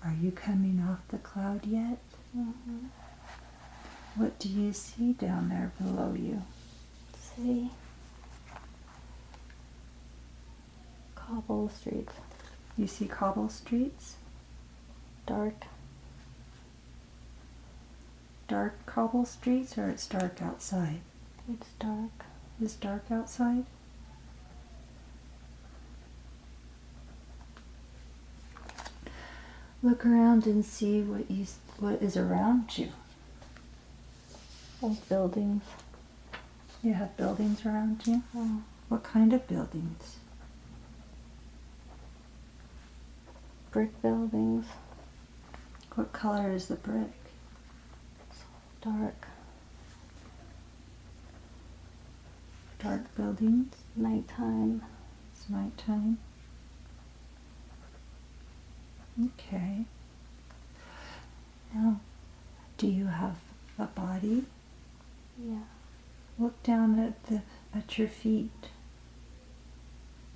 Are you coming off the cloud yet? Mm-hmm. What do you see down there below you? See? Cobble streets. You see cobble streets? Dark. Dark cobble streets, or it's dark outside? It's dark. It's dark outside? Look around and see what is around you. Old buildings. You have buildings around you? Oh. What kind of buildings? Brick buildings. What color is the brick? Dark. Dark buildings? Nighttime. It's nighttime. Okay. Now, do you have a body? Yeah. Look down at your feet.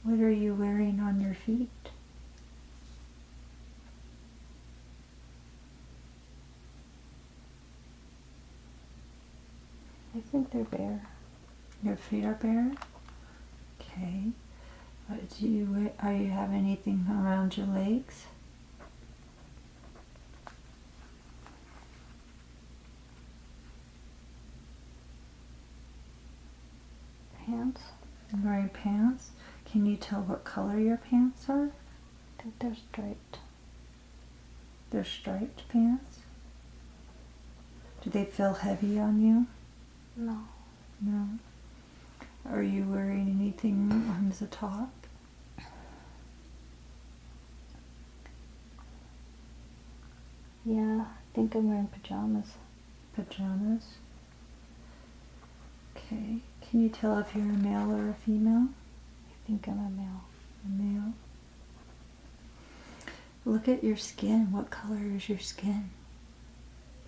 What are you wearing on your feet? I think they're bare. Your feet are bare? Okay. Are you have anything around your legs? Pants. You're wearing pants? Can you tell what color your pants are? I think they're striped. They're striped pants? Do they feel heavy on you? No. No. Are you wearing anything on the top? Yeah, I think I'm wearing pajamas. Pajamas? Okay. Can you tell if you're a male or a female? I think I'm a male. A male. Look at your skin. What color is your skin?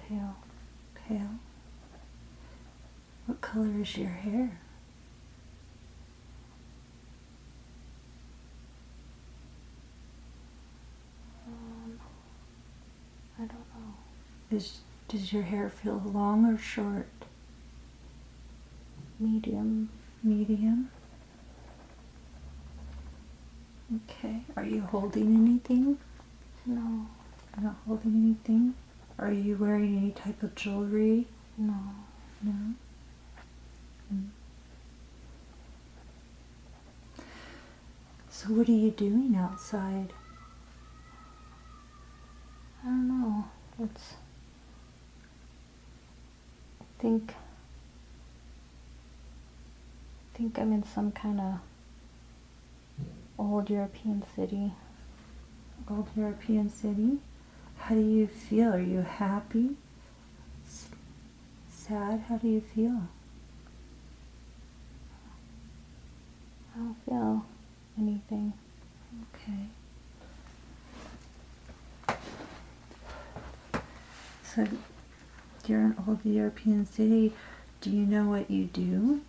Pale. Pale. What color is your hair? I don't know. Does your hair feel long or short? Medium. Medium? Okay. Are you holding anything? No. Not holding anything? Are you wearing any type of jewelry? No. No? So what are you doing outside? I don't know. I think I'm in some kind of old European city. Old European city? How do you feel? Are you happy? Sad? How do you feel? I don't feel anything. Okay. So you're an old European city. Do you know what you do?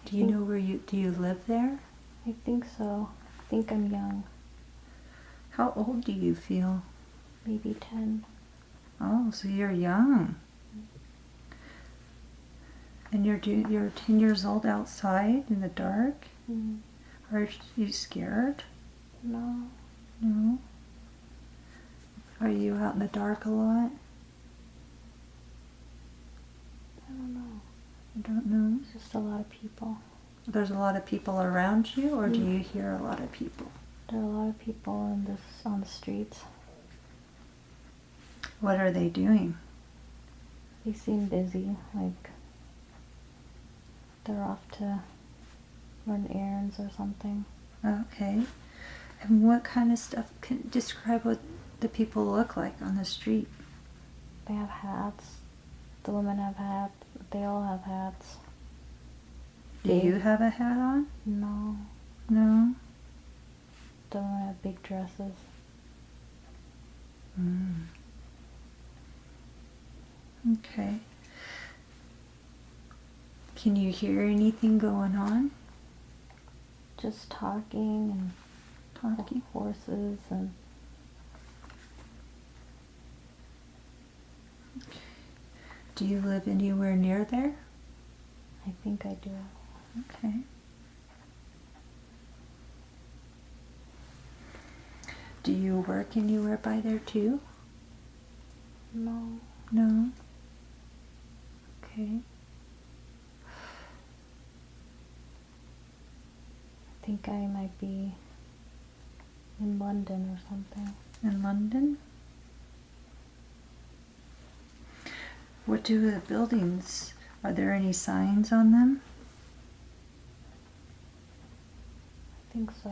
Do you know do you live there? I think so. I think I'm young. How old do you feel? Maybe 10. Oh, so you're young. And you're 10 years old outside in the dark? Mm. Are you scared? No. No? Are you out in the dark a lot? I don't know. I don't know. It's just a lot of people. There's a lot of people around you, or do you hear a lot of people? There are a lot of people on the streets. What are they doing? They seem busy, like they're off to run errands or something. Okay. And what kind of stuff, can describe what the people look like on the street? They have hats. The women have hats. They all have hats. Do you have a hat on? No. No? The women have big dresses. Okay. Can you hear anything going on? Just talking and Talking? horses and Do you live anywhere near there? I think I do. Okay. Do you work anywhere by there too? No. No? Okay. I think I might be in London or something. In London? What do the buildings, are there any signs on them? I think so.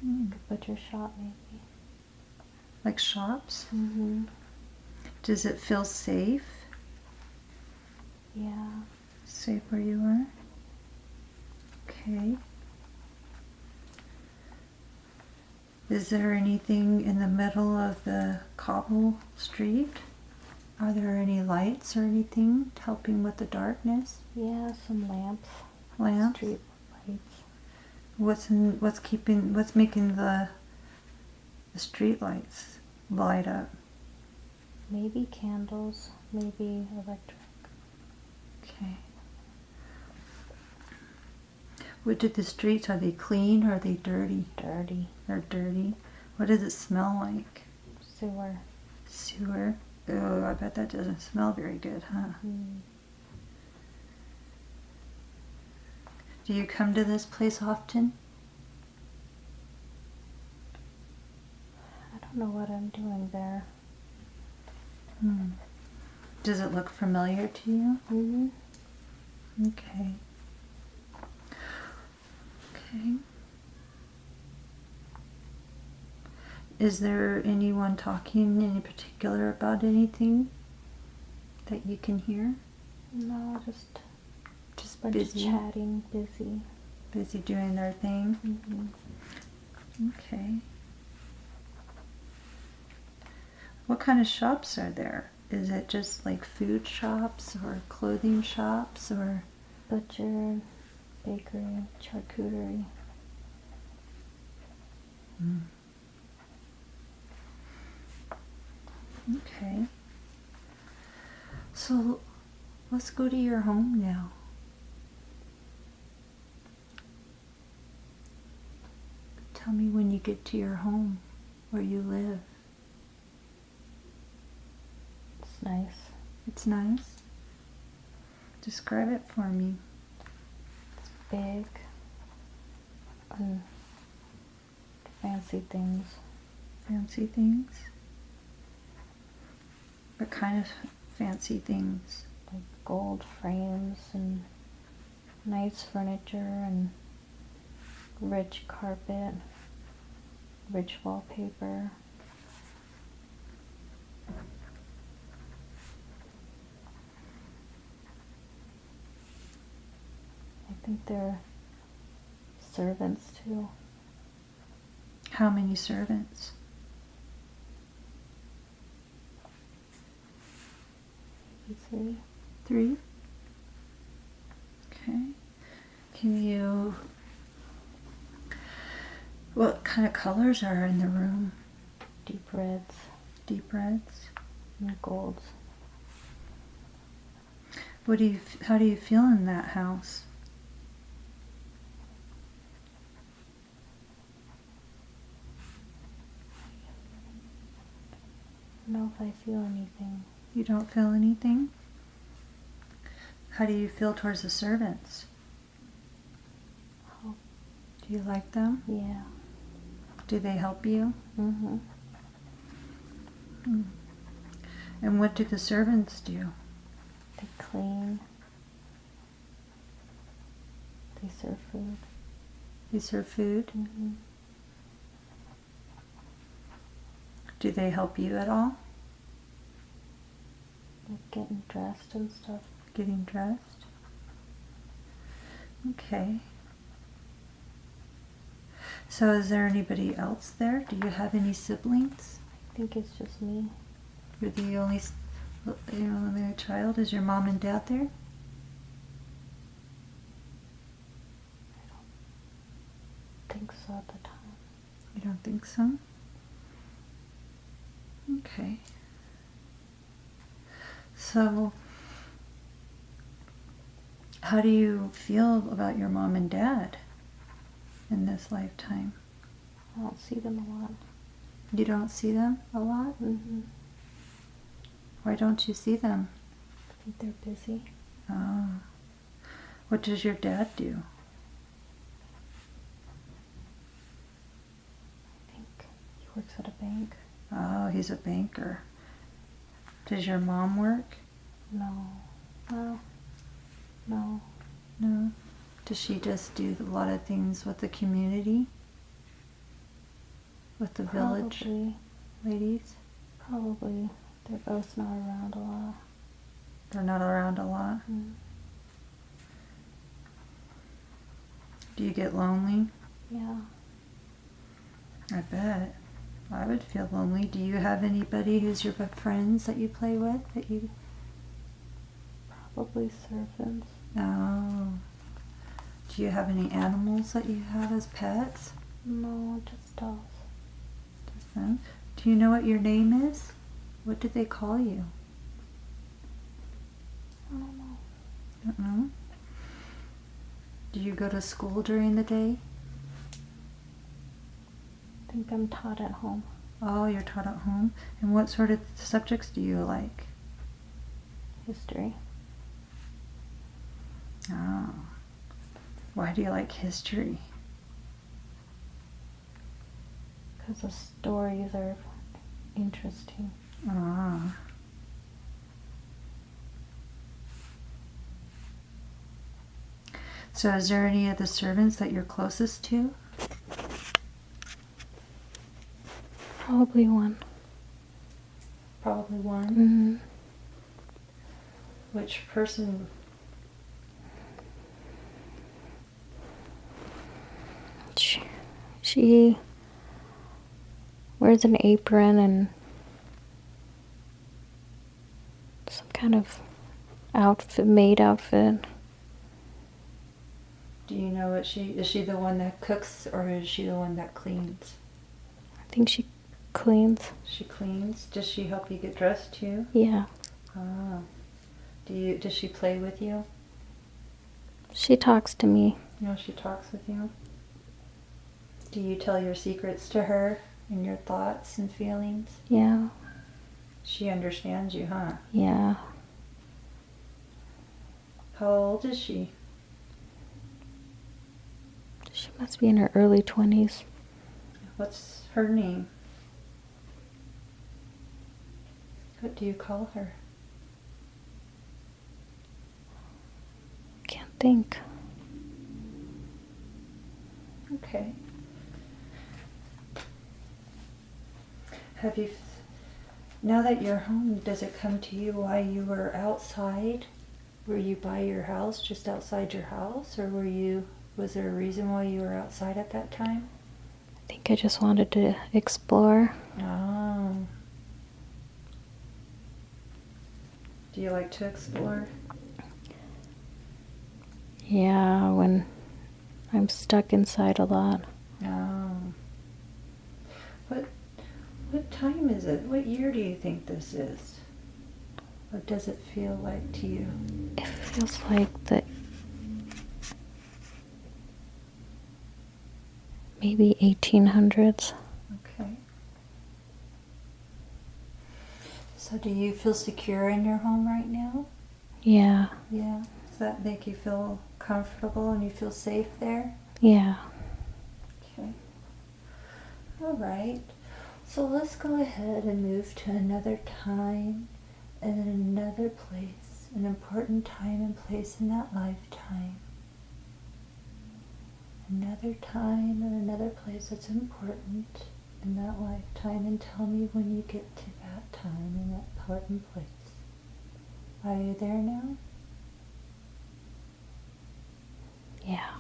Mm. Butcher shop, maybe. Like shops? Mm-hmm. Does it feel safe? Yeah. Safe where you are? Okay. Is there anything in the middle of the cobble street? Are there any lights or anything helping with the darkness? Yeah, some lamps. Lamps? Street lights. What's making the street lights light up? Maybe candles, maybe electric. Okay. What do the streets, are they clean or are they dirty? Dirty. They're dirty. What does it smell like? Sewer. Sewer? Oh, I bet that doesn't smell very good, huh? Mm. Do you come to this place often? I don't know what I'm doing there. Hmm. Does it look familiar to you? Mm-hmm. Okay. Okay. Is there anyone talking in particular about anything that you can hear? No, just Busy? just chatting, busy. Busy doing their thing? Mm-hmm. Okay. What kind of shops are there? Is it just like food shops or clothing shops or? Butcher, bakery, charcuterie. Mm. Okay. So let's go to your home now. Tell me when you get to your home, where you live. It's nice. It's nice. Describe it for me. It's big. And fancy things. Fancy things? What kind of fancy things? Like gold frames and nice furniture and rich carpet, rich wallpaper. I think they're servants too. How many servants? Maybe 3. 3? Okay. Can you... What kind of colors are in the room? Deep reds Deep reds? and golds. How do you feel in that house? I don't know if I feel anything. You don't feel anything? How do you feel towards the servants? Oh, Do you like them? yeah. Do they help you? Mm-hmm. Mm. And what do the servants do? They clean. They serve food. They serve food? Mm-hmm. Do they help you at all? Like getting dressed and stuff. Getting dressed? Okay. So is there anybody else there? Do you have any siblings? I think it's just me. You're the only child? Is your mom and dad there? I think so at the time. You don't think so? Okay. So, how do you feel about your mom and dad in this lifetime? I don't see them a lot. You don't see them a lot? Mm-hmm. Why don't you see them? I think they're busy. Oh. What does your dad do? I think he works at a bank. Oh, he's a banker. Does your mom work? No. Well, no. No. Does she just do a lot of things with the community? With the village Probably. ladies? Probably. They're both not around a lot. They're not around a lot. Mm. Do you get lonely? Yeah. I bet. I would feel lonely. Do you have anybody who's your friends that you play with? That you? Probably servants. Oh. Do you have any animals that you have as pets? No, just dolls. Just them? Do you know what your name is? What do they call you? I don't know. Don't know. Do you go to school during the day? I think I'm taught at home. Oh, you're taught at home. And what sort of subjects do you like? History. Oh. Why do you like history? Because the stories are interesting. Ah. So is there any of the servants that you're closest to? Probably one. Probably one. Mm-hmm. Which person? She wears an apron and some kind of maid outfit. Do you know what is she the one that cooks or is she the one that cleans? I think she cleans. She cleans. Does she help you get dressed too? Yeah. Ah. Does she play with you? She talks to me. No, she talks with you. Do you tell your secrets to her and your thoughts and feelings? Yeah. She understands you, huh? Yeah. How old is she? She must be in her early 20s. What's her name? What do you call her? Can't think. Okay. Now that you're home, does it come to you why you were outside? Were you by your house, just outside your house? Or was there a reason why you were outside at that time? I think I just wanted to explore. Oh. Do you like to explore? Yeah, when I'm stuck inside a lot. Oh. What time is it? What year do you think this is? What does it feel like to you? It feels like maybe 1800s. Okay. So do you feel secure in your home right now? Yeah. Yeah. Does that make you feel comfortable and you feel safe there? Yeah. Okay. All right. So let's go ahead and move to another time and another place, an important time and place in that lifetime. Another time and another place that's important in that lifetime, and tell me when you get to that time and that important place. Are you there now? Yeah.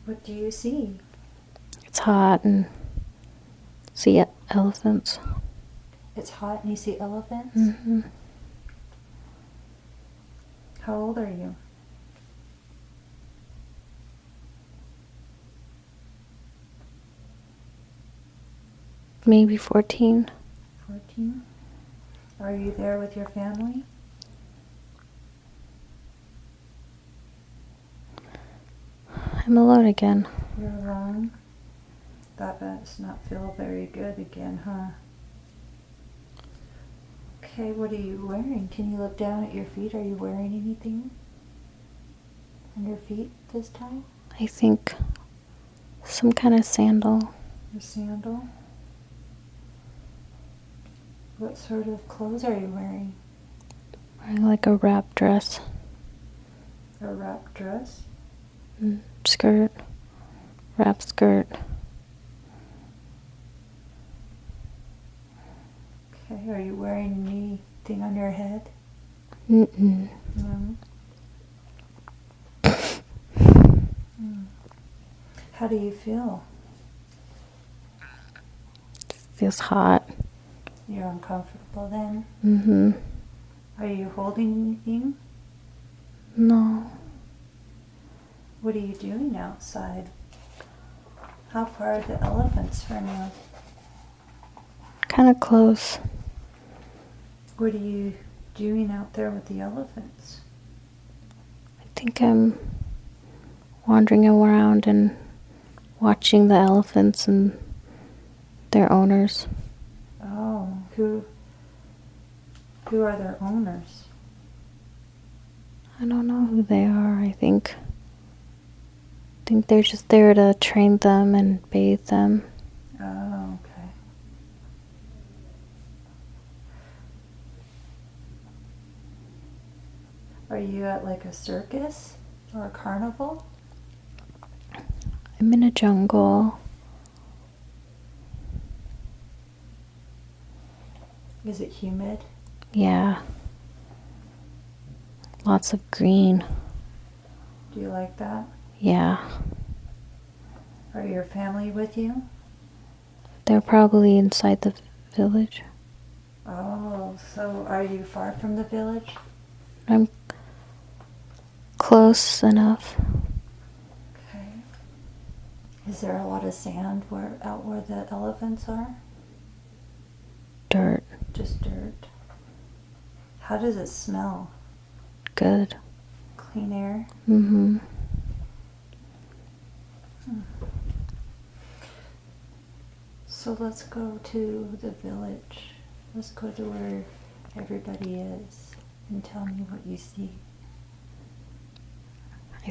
What do you see? It's hot and see elephants. It's hot and you see elephants? Mm-hmm. How old are you? Maybe 14. 14? Are you there with your family? I'm alone again. You're alone? That must not feel very good again, huh? Okay, what are you wearing? Can you look down at your feet? Are you wearing anything on your feet this time? I think some kind of sandal. A sandal? What sort of clothes are you wearing? Wearing like a wrap dress. A wrap dress? Skirt. Wrap skirt. Okay, are you wearing anything on your head? Mm-mm. No. How do you feel? Feels hot. You're uncomfortable then? Mm-hmm. Are you holding anything? No. What are you doing outside? How far are the elephants from you? Kind of close. What are you doing out there with the elephants? I think I'm wandering around and watching the elephants and their owners. Oh, who are their owners? I don't know who they are. I think they're just there to train them and bathe them. Oh, okay. Are you at like a circus or a carnival? I'm in a jungle. Is it humid? Yeah. Lots of green. Do you like that? Yeah. Are your family with you? They're probably inside the village. Oh, so are you far from the village? I'm close enough. Okay. Is there a lot of sand out where the elephants are? Dirt. Just dirt. How does it smell? Good. Clean air? Mm-hmm. So let's go to the village. Let's go to where everybody is and tell me what you see. I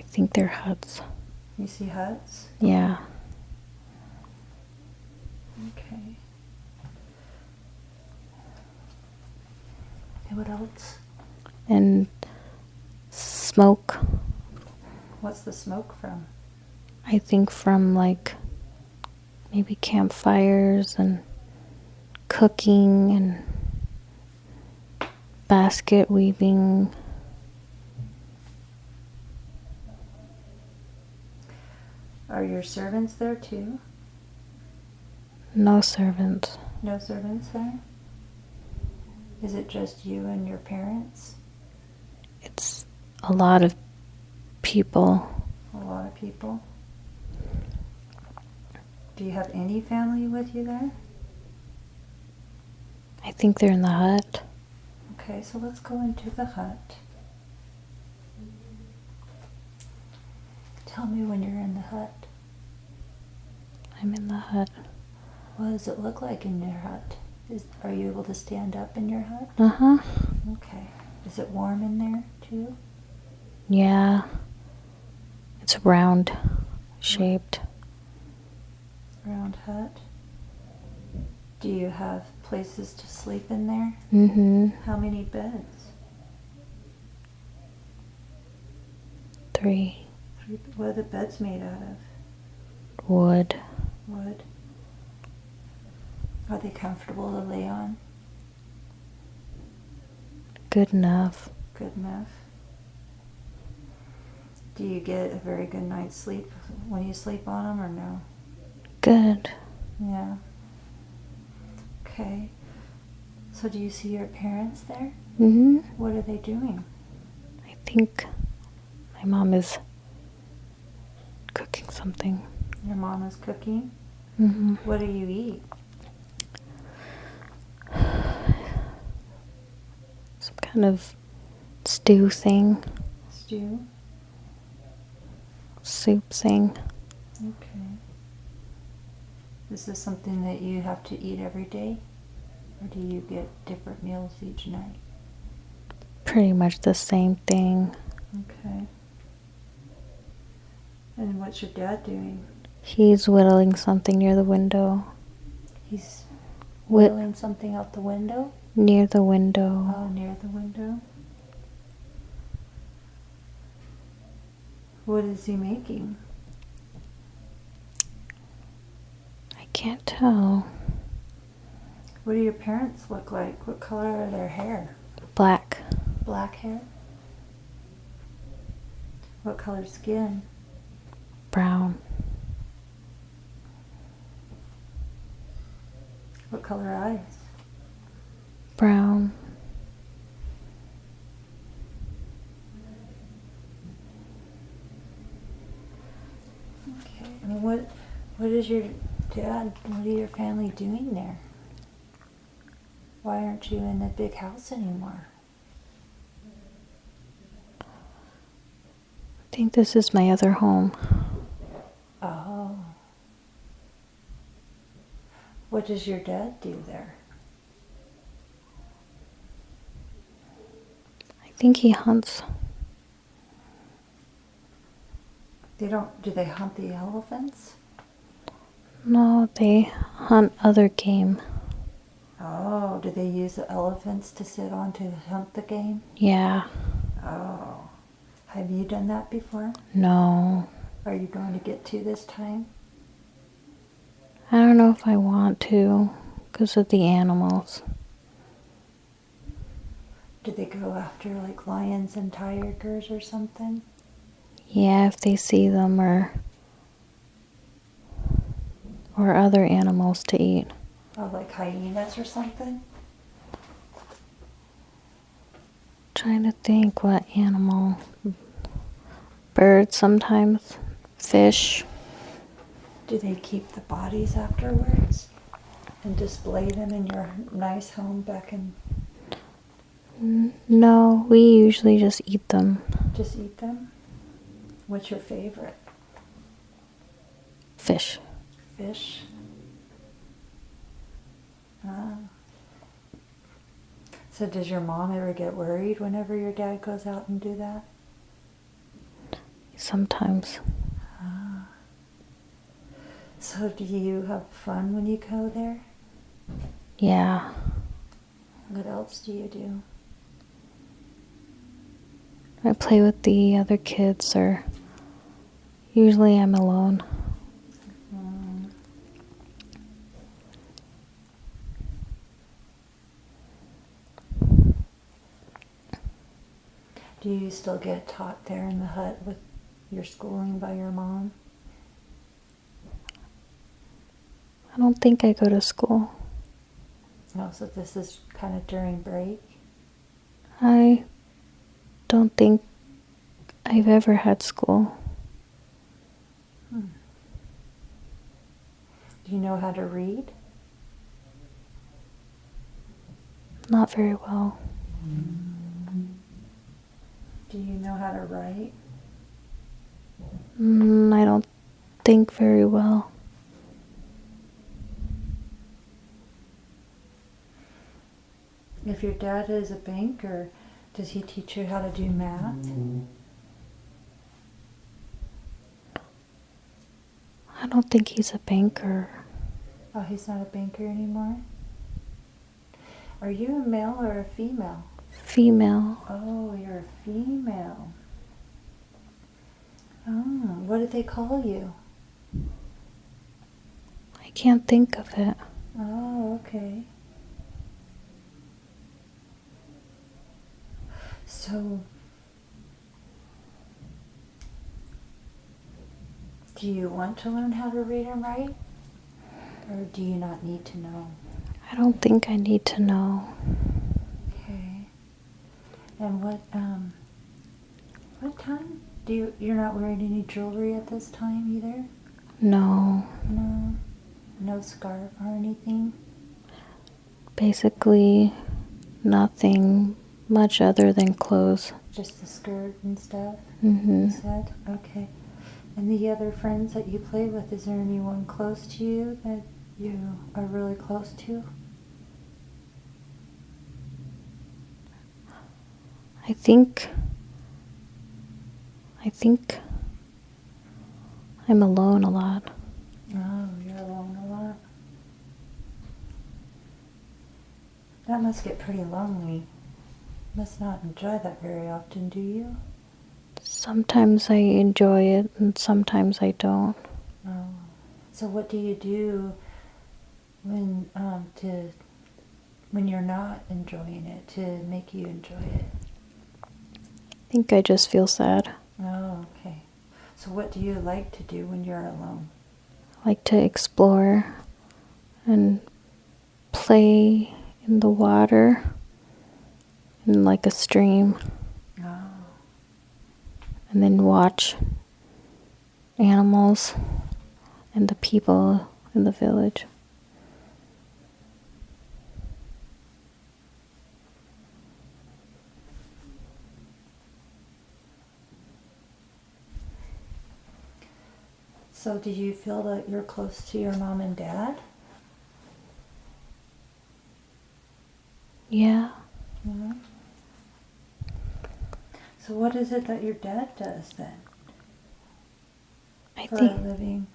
think they're huts. You see huts? Yeah. Okay. And what else? And smoke. What's the smoke from? I think from like maybe campfires and cooking and basket weaving. Are your servants there too? No servants. No servants there? Is it just you and your parents? It's a lot of people. A lot of people? Do you have any family with you there? I think they're in the hut. Okay, so let's go into the hut. Tell me when you're in the hut. I'm in the hut. What does it look like in your hut? Are you able to stand up in your hut? Uh-huh. Okay. Is it warm in there too? Yeah. It's round shaped. Round hut. Do you have places to sleep in there? Mm-hmm. How many beds? 3. What are the beds made out of? Wood. Wood. Are they comfortable to lay on? Good enough. Good enough. Do you get a very good night's sleep when you sleep on them or no? Good. Yeah. Okay. So do you see your parents there? Mm-hmm. What are they doing? I think my mom is cooking something. Your mom is cooking? Mm-hmm. What do you eat? kind of stew thing, Stew? soup thing. Okay. Is this something that you have to eat every day? Or do you get different meals each night? Pretty much the same thing. Okay. And what's your dad doing? He's whittling something near the window. He's whittling something out the window? Near the window. Oh, near the window? What is he making? I can't tell. What do your parents look like? What color are their hair? Black. Black hair? What color skin? Brown. What color eyes? Brown. Okay. And what is your dad, what are your family doing there? Why aren't you in the big house anymore? I think this is my other home. Oh. What does your dad do there? I think he hunts. Do they hunt the elephants? No, they hunt other game. Oh, do they use the elephants to sit on to hunt the game? Yeah. Oh. Have you done that before? No. Are you going to get to this time? I don't know if I want to because of the animals. Do they go after like lions and tigers or something? Yeah, if they see them or other animals to eat. Oh, like hyenas or something? Trying to think what animal. Birds sometimes. Fish. Do they keep the bodies afterwards and display them in your nice home back in? No, we usually just eat them. Just eat them? What's your favorite? Fish. Fish? Ah. So does your mom ever get worried whenever your dad goes out and do that? Sometimes. Ah. So do you have fun when you go there? Yeah. What else do you do? I play with the other kids or usually I'm alone. Mm. Do you still get taught there in the hut with your schooling by your mom? I don't think I go to school. Oh, so this is kind of during break? I don't think I've ever had school. Hmm. Do you know how to read? Not very well. Do you know how to write? I don't think very well. If your dad is a banker, does he teach you how to do math? I don't think he's a banker. Oh, he's not a banker anymore? Are you a male or a female? Female. Oh, you're a female. Oh, what did they call you? I can't think of it. Oh, okay. So, do you want to learn how to read and write? Or do you not need to know? I don't think I need to know. Okay. And what time? You're not wearing any jewelry at this time either? No. No? No scarf or anything? Basically nothing much other than clothes. Just the skirt and stuff, Mm-hmm. you said? Okay. And the other friends that you play with, is there anyone close to you that you are really close to? I think I'm alone a lot. Oh, you're alone a lot. That must get pretty lonely. Must not enjoy that very often, do you? Sometimes I enjoy it and sometimes I don't. Oh. So what do you do when when you're not enjoying it to make you enjoy it? I think I just feel sad. Oh, okay. So what do you like to do when you're alone? I like to explore and play in the water in like a stream, Oh. and then watch animals and the people in the village. So do you feel that you're close to your mom and dad? Yeah. Yeah. So what is it that your dad does then I for a think living?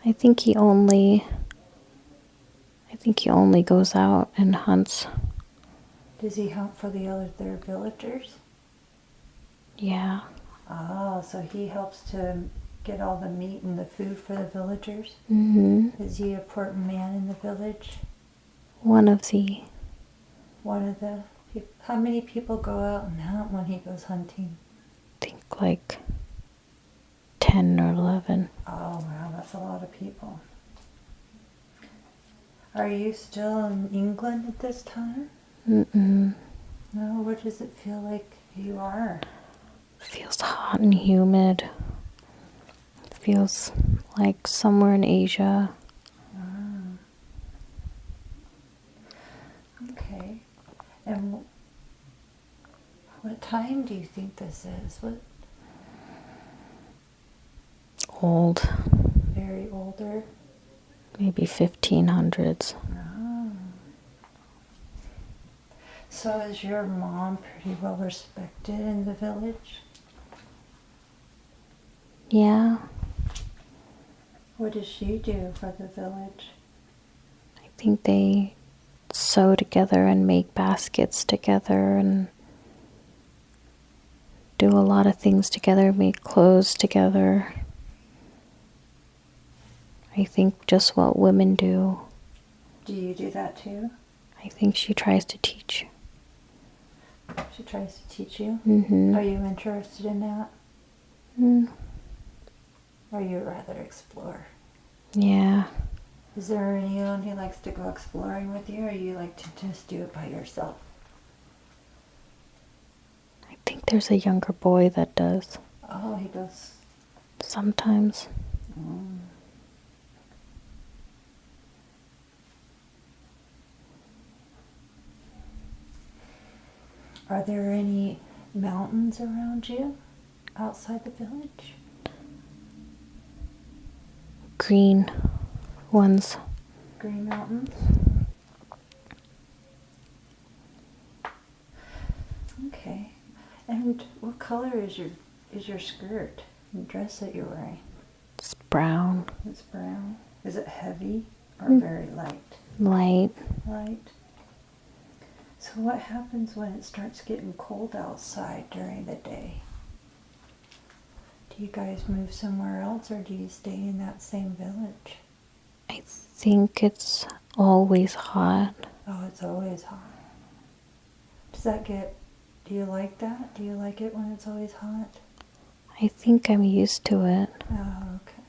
I think he only goes out and hunts. Does he hunt for the other villagers? Yeah. Oh, so he helps to get all the meat and the food for the villagers? Mm-hmm. Is he an important man in the village? One of the One of the how many people go out and hunt when he goes hunting? I think like 10 or 11. Oh, wow, that's a lot of people. Are you still in England at this time? Mm-mm. No, where does it feel like you are? Feels hot and humid. Feels like somewhere in Asia. Ah, okay. And what time do you think this is? What? Old. Very older? Maybe 1500s. Ah. So is your mom pretty well respected in the village? Yeah. What does she do for the village? I think they sew together and make baskets together and do a lot of things together, make clothes together. I think just what women do. Do you do that too? I think she tries to teach. She tries to teach you? Mm-hmm. Are you interested in that? Mm. Or you rather explore? Yeah. Is there anyone who likes to go exploring with you, or you like to just do it by yourself? I think there's a younger boy that does. Oh, he goes. Sometimes. Mm. Are there any mountains around you outside the village? Green ones. Green mountains? Okay. And what color is your skirt and dress that you're wearing? It's brown. It's brown. Is it heavy or Mm. very light? Light. Light. So what happens when it starts getting cold outside during the day? Do you guys move somewhere else, or do you stay in that same village? I think it's always hot. Oh, it's always hot. Do you like that? Do you like it when it's always hot? I think I'm used to it. Oh, okay.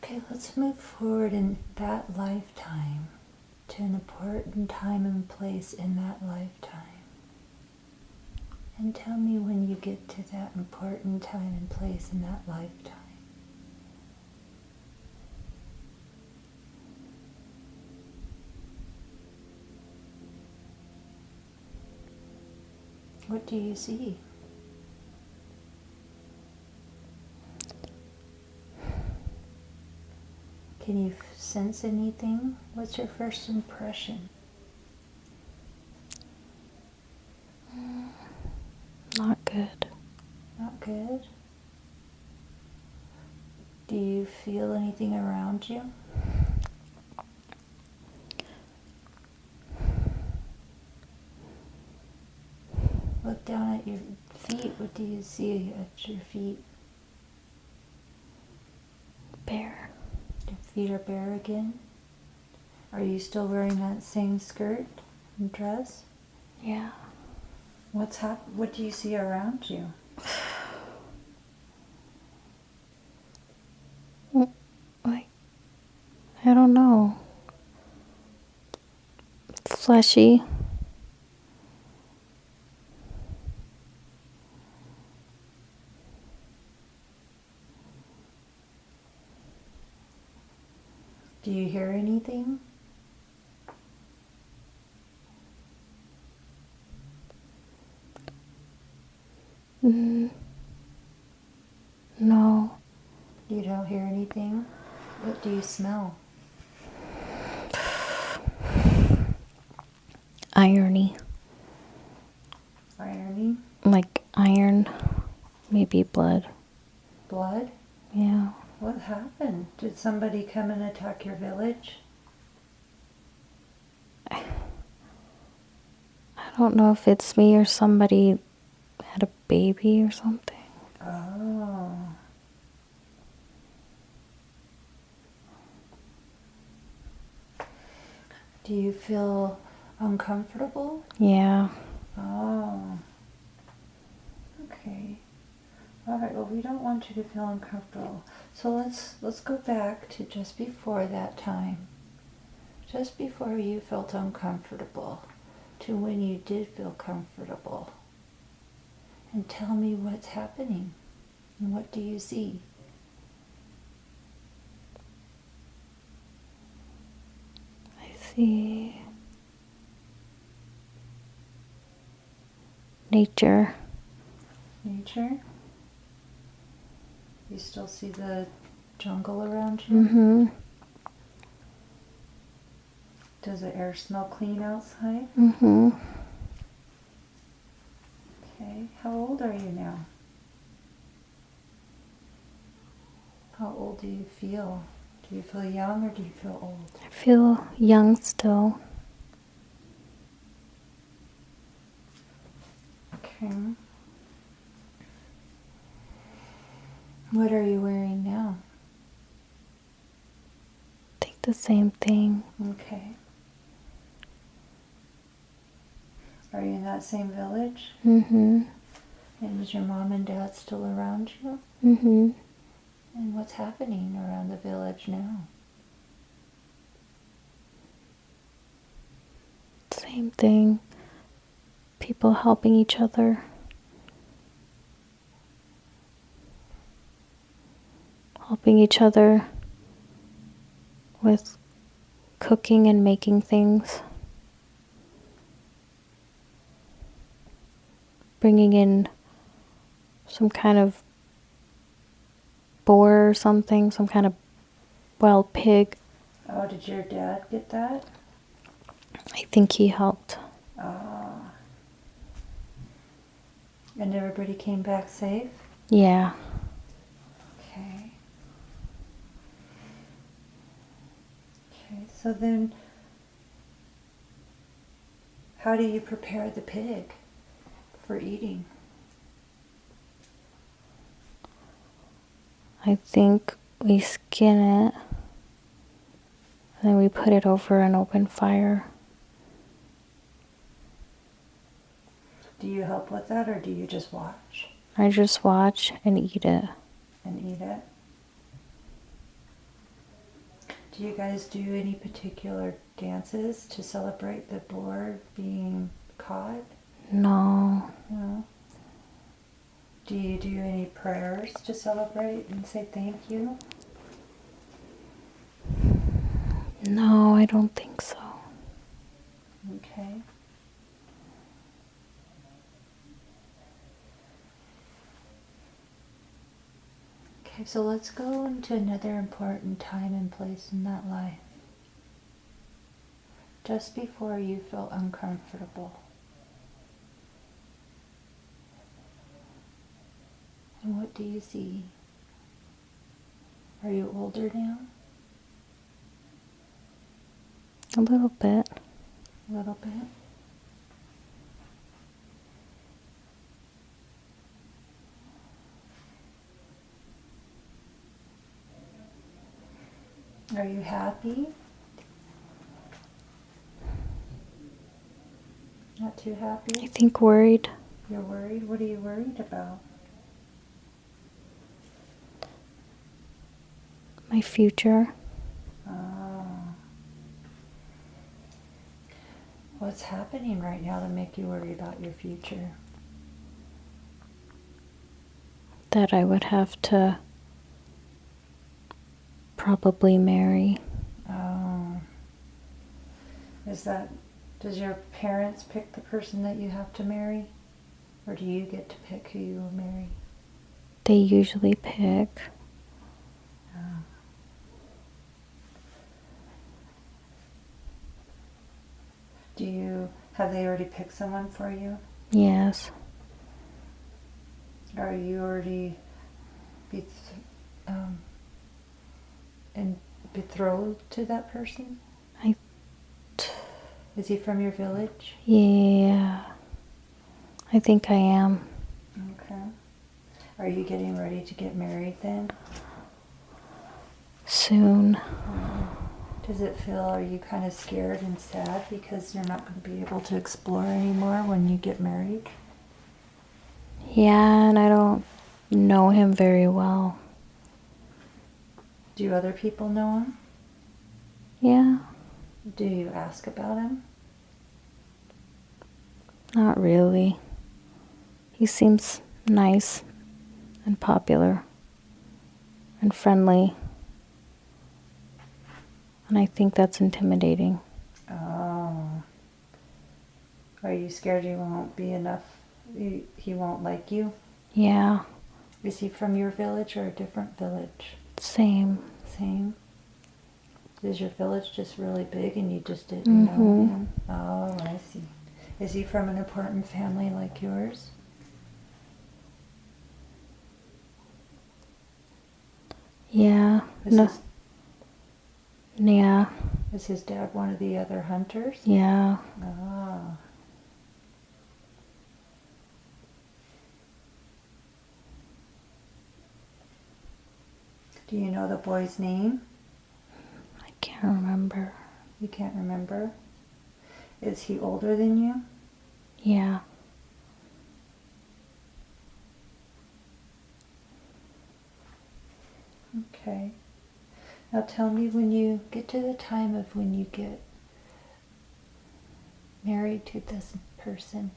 Okay, let's move forward in that lifetime to an important time and place in that lifetime. And tell me when you get to that important time and place in that lifetime. What do you see? Can you sense anything? What's your first impression? Not good. Not good? Do you feel anything around you? Look down at your feet. What do you see at your feet? Bare. Your feet are bare again? Are you still wearing that same skirt and dress? Yeah. What do you see around you? Like, I don't know. Fleshy. Do you hear anything? No. You don't hear anything? What do you smell? Irony. Irony? Like iron. Maybe blood. Blood? Yeah. What happened? Did somebody come and attack your village? I don't know if it's me or somebody had a baby or something. Oh. Do you feel uncomfortable? Yeah. Oh. Okay. All right. Well, we don't want you to feel uncomfortable. So let's go back to just before that time. Just before you felt uncomfortable to when you did feel comfortable. And tell me what's happening and what do you see? I see nature. Nature? You still see the jungle around you? Mm-hmm. Does the air smell clean outside? Mm-hmm. Okay. How old are you now? How old do you feel? Do you feel young or do you feel old? I feel young still. Okay. What are you wearing now? I think the same thing. Okay. Are you in that same village? Mm-hmm. And is your mom and dad still around you? Mm-hmm. And what's happening around the village now? Same thing. People helping each other. Helping each other with cooking and making things. Bringing in some kind of boar or something, some kind of wild pig. Oh, did your dad get that? I think he helped. Ah. And everybody came back safe? Yeah. Okay. Okay, so then how do you prepare the pig for eating? I think we skin it, and then we put it over an open fire. Do you help with that or do you just watch I just watch and eat it. and eat it? Do you guys do any particular dances to celebrate the boar being caught? No. No. Do you do any prayers to celebrate and say thank you? No, I don't think so. Okay. Okay, so let's go into another important time and place in that life. Just before you feel uncomfortable. And what do you see? Are you older now? A little bit. A little bit? Are you happy? Not too I happy? think worried. You're worried? What are you worried about? My future. Oh. What's happening right now to make you worry about your future? That I would have to probably marry. Oh. Does your parents pick the person that you have to marry? Or do you get to pick who you will marry? They usually pick. Oh. Have they already picked someone for you? Yes. Are you already betrothed to that person? Is he from your village? Yeah. I think I am. Okay. Are you getting ready to get married then? Soon. Does it feel, are you kind of scared and sad because you're not going to be able to explore anymore when you get married? Yeah, and I don't know him very well. Do other people know him? Yeah. Do you ask about him? Not really. He seems nice and popular and friendly. And I think that's intimidating. Oh. Are you scared you won't be enough? He won't like you? Yeah. Is he from your village or a different village? Same. Same? Is your village just really big and you just didn't know him? Oh, I see. Is he from an important family like yours? Yeah. Yeah. Is his dad one of the other hunters? Yeah. Ah. Do you know the boy's name? I can't remember. You can't remember? Is he older than you? Yeah. Okay. Now tell me, when you get to the time of when you get married to this person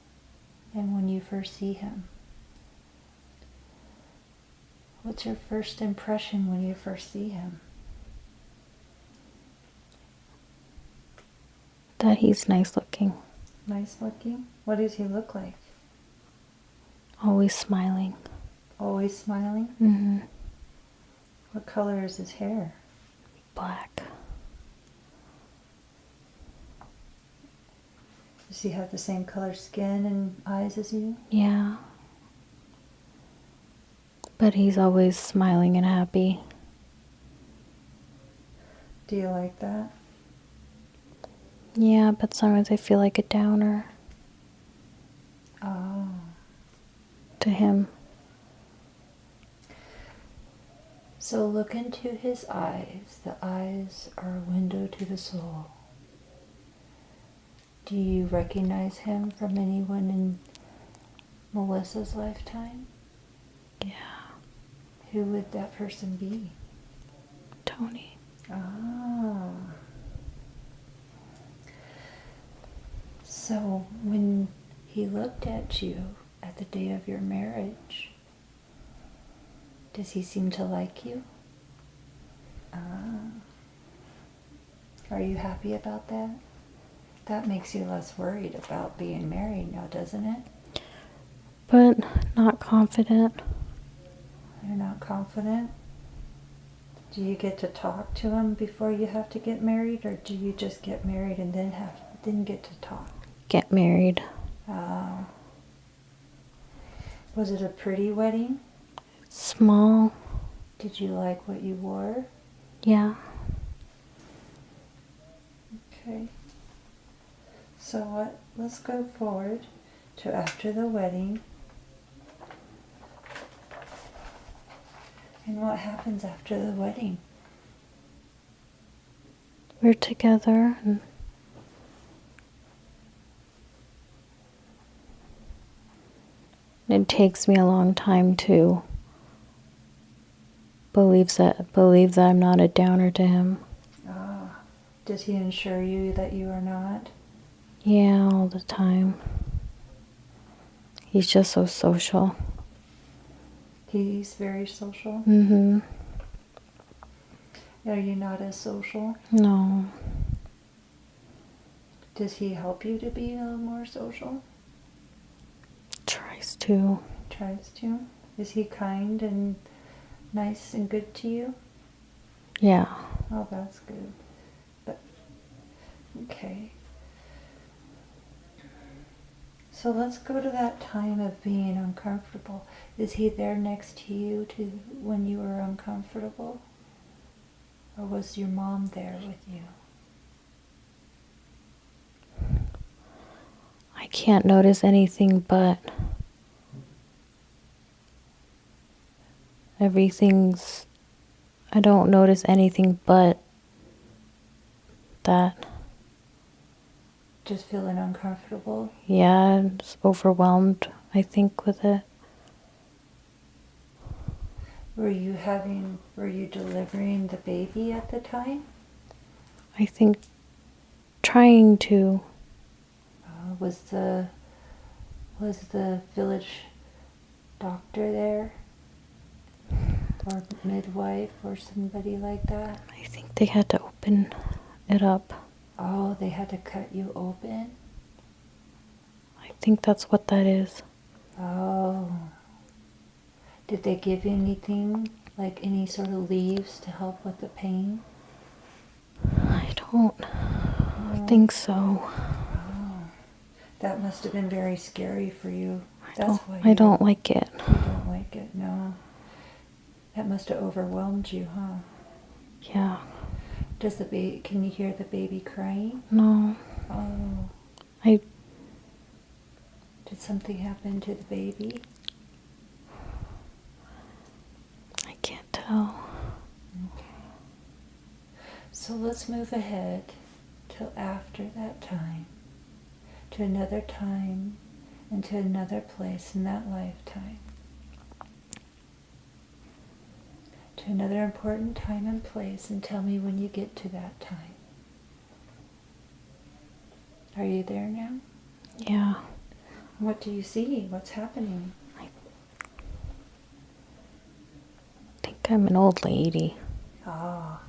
and when you first see him, what's your first impression when you first see him? That he's nice looking. Nice looking? What does he look like? Always smiling. Always smiling? Mm-hmm. What color is his hair? Black. Does he have the same color skin and eyes as you? Yeah. But he's always smiling and happy. Do you like that? Yeah, but sometimes I feel like a downer Oh. to him. So look into his eyes. The eyes are a window to the soul. Do you recognize him from anyone in Melissa's lifetime? Yeah. Who would that person be? Tony. Oh. So when he looked at you at the day of your marriage, does he seem to like you? Ah. Are you happy about that? That makes you less worried about being married now, doesn't it? But not confident. You're not confident? Do you get to talk to him before you have to get married, or do you just get married and then get to talk? Get married. Was it a pretty wedding? Small. Did you like what you wore? Yeah. Okay. So what? Let's go forward to after the wedding. And what happens after the wedding? We're together and it takes me a long time to believe that I'm not a downer to him. Does he assure you that you are not? Yeah, all the time. He's just so social. He's very social? Mm-hmm. Are you not as social? No. Does he help you to be a little more social? Tries to. Tries to? Is he kind and nice and good to you? Yeah. Oh, that's good. But, okay. So let's go to that time of being uncomfortable. Is he there next to you when you were uncomfortable? Or was your mom there with you? I can't notice anything but I don't notice anything but that. Just feeling uncomfortable? Yeah, just overwhelmed, I think, with it. Were you delivering the baby at the time? I think trying to. Was the village doctor there? Or midwife or somebody like that? I think they had to open it up. Oh, they had to cut you open? I think that's what that is. Oh. Did they give you anything, like any sort of leaves to help with the pain? I don't think so. Oh. That must have been very scary for you. I don't like it. You don't like it, no. That must have overwhelmed you, huh? Yeah. Can you hear the baby crying? No. Oh. Did something happen to the baby? I can't tell. Okay. So let's move ahead till after that time, to another time and to another place in that lifetime. To another important time and place, and tell me when you get to that time. Are you there now? Yeah. What do you see? What's happening? I think I'm an old lady. Ah.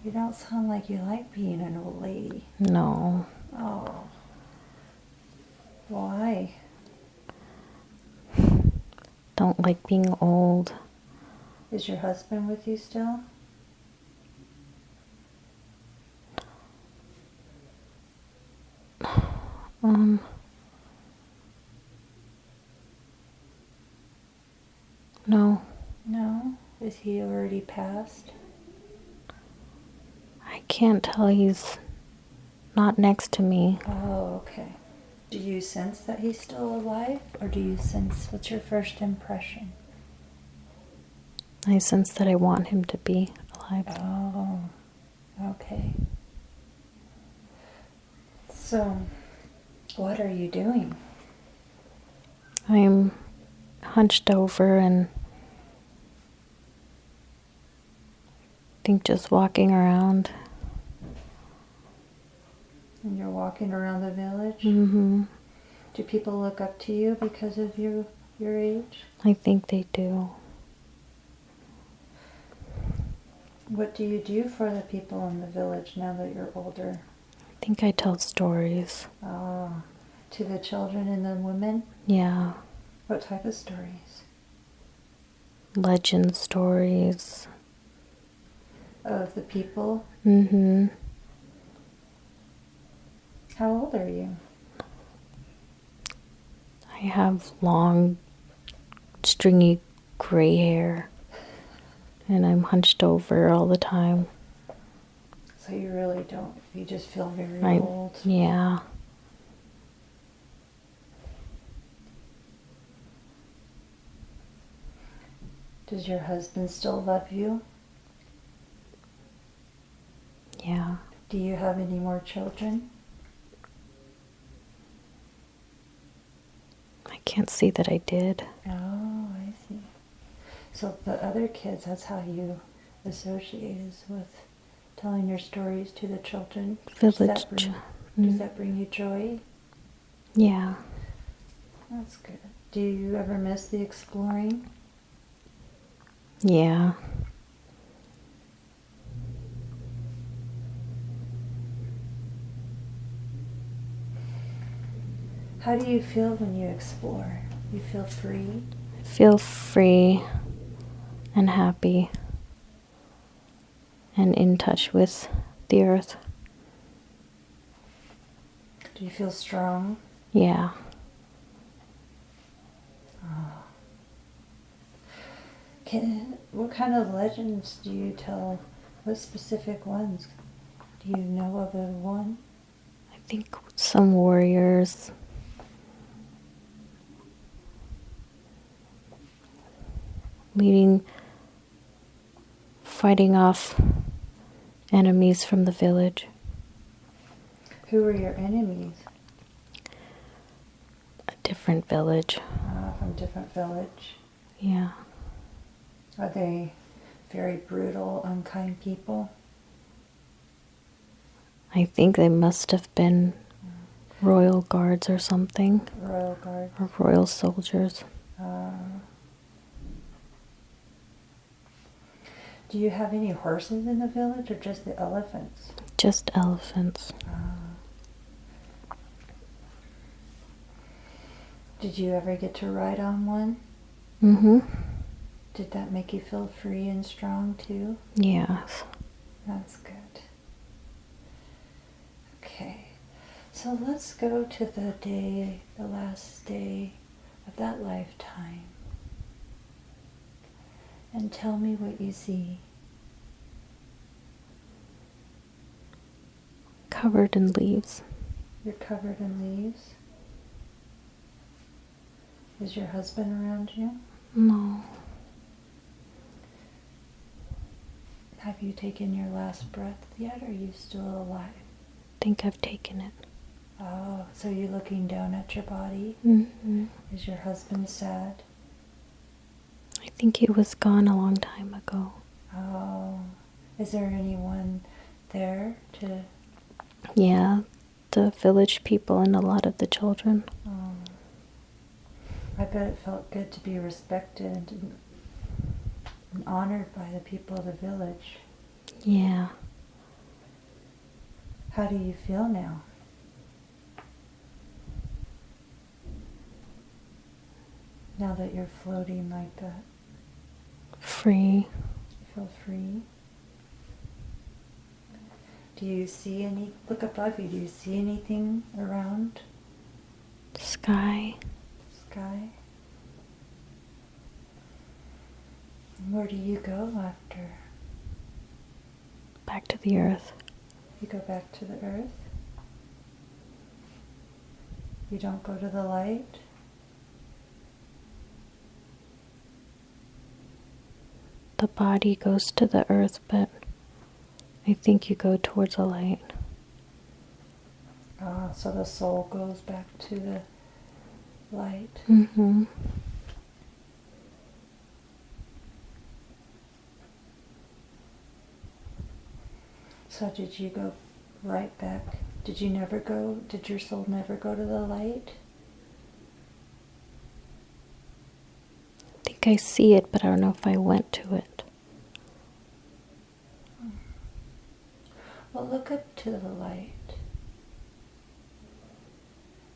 You don't sound like you like being an old lady. No. Oh. Why? Don't like being old. Is your husband with you still? No. No? Is he already passed? I can't tell. He's not next to me. Oh, okay. Do you sense that he's still alive? Or do you sense, what's your first impression? I sense that I want him to be alive. Oh, okay. So, what are you doing? I'm hunched over and I think just walking around. And you're walking around the village? Mm-hmm. Do people look up to you because of your age? I think they do. What do you do for the people in the village now that you're older? I think I tell stories. Oh, to the children and the women? Yeah. What type of stories? Legend stories. Of the people? Mm-hmm. How old are you? I have long, stringy gray hair. And I'm hunched over all the time. So you really don't, you just feel very I, old. yeah. Does your husband still love you? Yeah. Do you have any more children? I can't see that I did. Oh, I see. So the other kids, that's how you associate, is with telling your stories to the children. Village. Does that bring you joy? Yeah. That's good. Do you ever miss the exploring? Yeah. How do you feel when you explore? You feel free? I feel free and happy and in touch with the earth. Do you feel strong? Yeah. What kind of legends do you tell? What specific ones? Do you know of a one? I think some warriors. Fighting off enemies from the village. Who were your enemies? A different village. From different village. Yeah. Are they very brutal, unkind people? I think they must have been royal guards or something. Royal guards. Or royal soldiers. Do you have any horses in the village or just the elephants? Just elephants. Did you ever get to ride on one? Mm-hmm. Did that make you feel free and strong too? Yes. That's good. Okay, so let's go to the last day of that lifetime. And tell me what you see. Covered in leaves. You're covered in leaves. Is your husband around you? No. Have you taken your last breath yet? Are you still alive? I think I've taken it. Oh, so you're looking down at your body? Mm-hmm. Is your husband sad? I think he was gone a long time ago. Oh, is there anyone there to... Yeah, the village people and a lot of the children. Oh, I bet it felt good to be respected and honored by the people of the village. Yeah. How do you feel now? Now that you're floating like that? Free. You feel free? Do you see look above you, do you see anything around? Sky. Sky? And where do you go after? Back to the earth. You go back to the earth? You don't go to the light? The body goes to the earth, but I think you go towards a light. Ah, so the soul goes back to the light. Mm-hmm. So did you go right back? Did your soul never go to the light? I think I see it, but I don't know if I went to it. Well, look up to the light.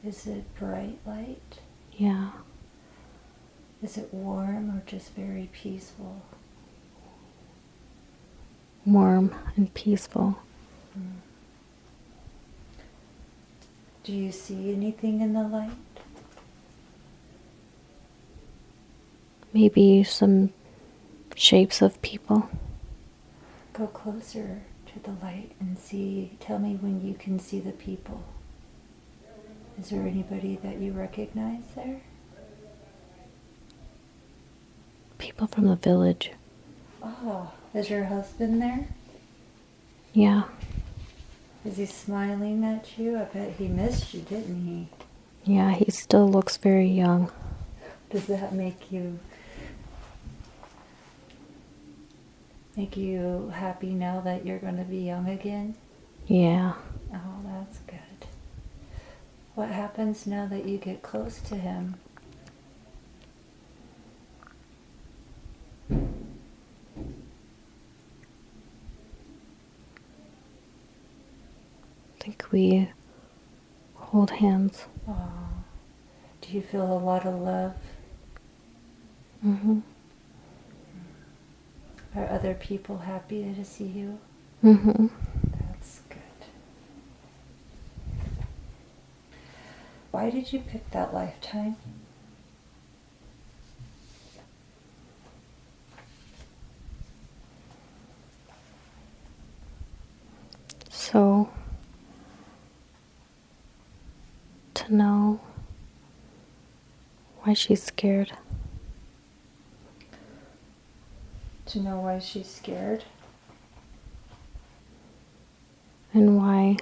Is it bright light? Yeah. Is it warm or just very peaceful? warm and peaceful. Do you see anything in the light? Maybe some shapes of people. Go closer to the light and see. Tell me when you can see the people. Is there anybody that you recognize there? People from the village. Oh, is your husband there? Yeah. Is he smiling at you? I bet he missed you, didn't he? Yeah, he still looks very young. Does that make you happy now that you're going to be young again? Yeah. Oh, that's good. What happens now that you get close to him? I think we hold hands. Oh, do you feel a lot of love? Mm-hmm. Are other people happy to see you? Mm-hmm. That's good. Why did you pick that lifetime? So, to know why she's scared. To know why she's scared? And why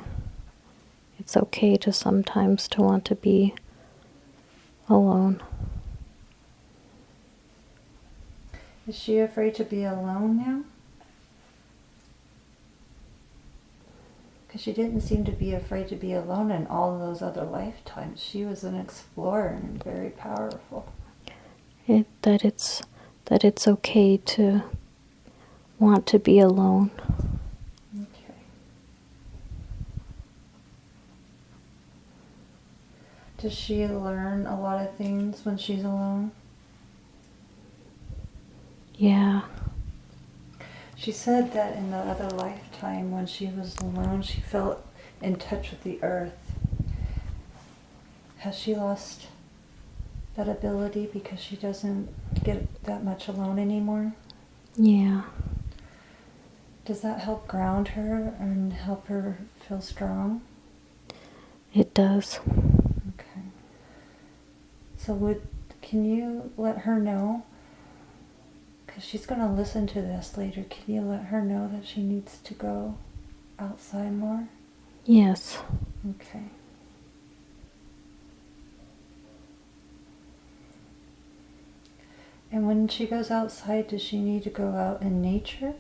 it's okay to sometimes to want to be alone. Is she afraid to be alone now? Because she didn't seem to be afraid to be alone in all of those other lifetimes. She was an explorer and very powerful. That it's okay to want to be alone. Okay. Does she learn a lot of things when she's alone? Yeah. She said that in the other lifetime, when she was alone, she felt in touch with the earth. Has she lost that ability because she doesn't get that much alone anymore? Yeah. Does that help ground her and help her feel strong? It does. Okay. So can you let her know? Because she's going to listen to this later. Can you let her know that she needs to go outside more? Yes. Okay. And when she goes outside, does she need to go out in nature?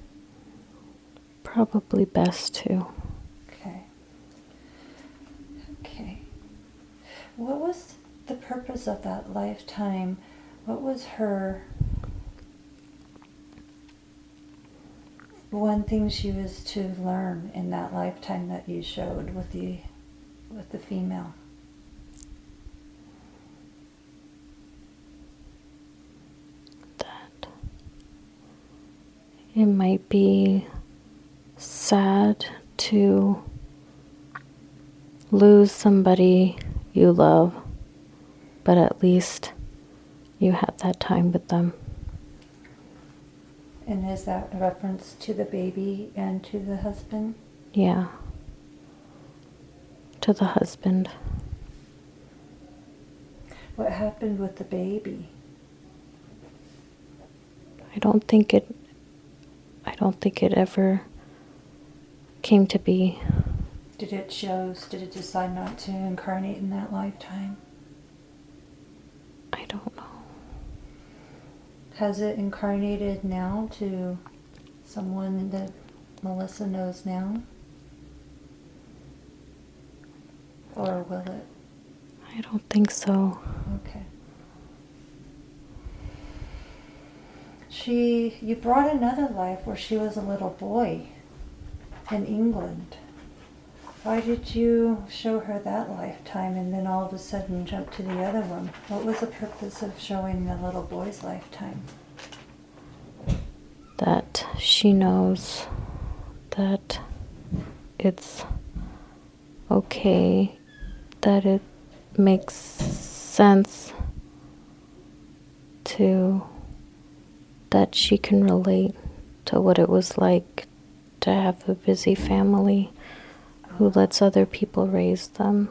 Probably best to. Okay. Okay. What was the purpose of that lifetime? What was her one thing she was to learn in that lifetime that you showed with the female? That it might be sad to lose somebody you love, but at least you had that time with them. And is that a reference to the baby and to the husband? Yeah. To the husband. What happened with the baby? I don't think it ever came to be. Did it decide not to incarnate in that lifetime? I don't know. Has it incarnated now to someone that Melissa knows now? Or will it? I don't think so. Okay. You brought another life where she was a little boy in England. Why did you show her that lifetime and then all of a sudden jump to the other one? What was the purpose of showing the little boy's lifetime? That she knows that it's okay, that it makes sense to that she can relate to what it was like to have a busy family who lets other people raise them.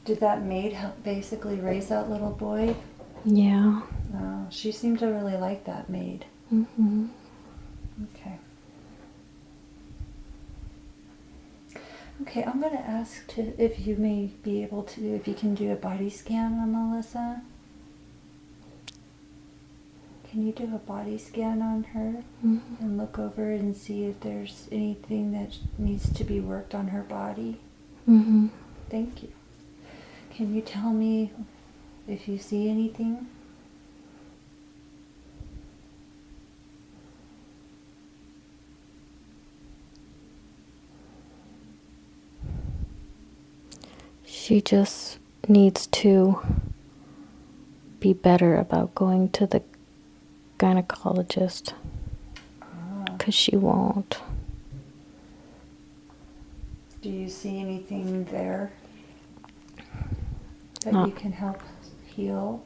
Did that maid help basically raise that little boy? Yeah. She seemed to really like that maid. Mm-hmm. Okay. Okay, I'm going to ask if you may be able to, if you can do a body scan on Melissa. Can you do a body scan on her and look over and see if there's anything that needs to be worked on her body? Mm-hmm. Thank you. Can you tell me if you see anything? She just needs to be better about going to the gynecologist, because she won't. Do you see anything there that No. you can help heal?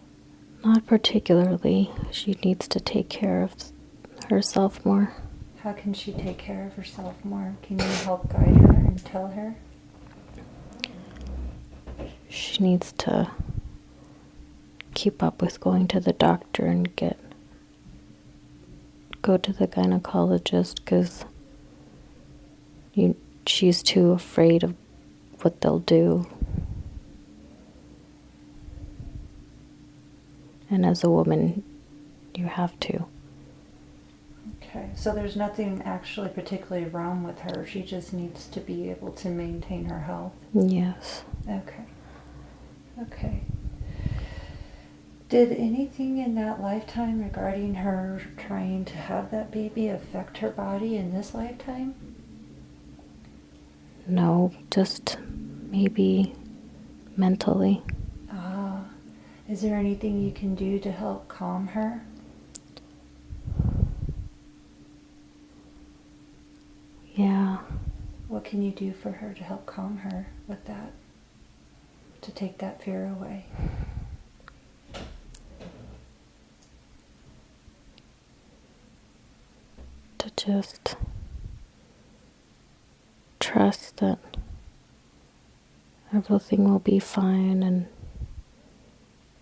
Not particularly. She needs to take care of herself more. How can she take care of herself more? Can you help guide her and tell her? She needs to keep up with going to the doctor and go to the gynecologist, because she's too afraid of what they'll do. And as a woman, you have to. Okay, so there's nothing actually particularly wrong with her. She just needs to be able to maintain her health. Yes. Okay. Okay. Did anything in that lifetime regarding her trying to have that baby affect her body in this lifetime? No, just maybe mentally. Is there anything you can do to help calm her? Yeah. What can you do for her to help calm her with that? To take that fear away? To just trust that everything will be fine, and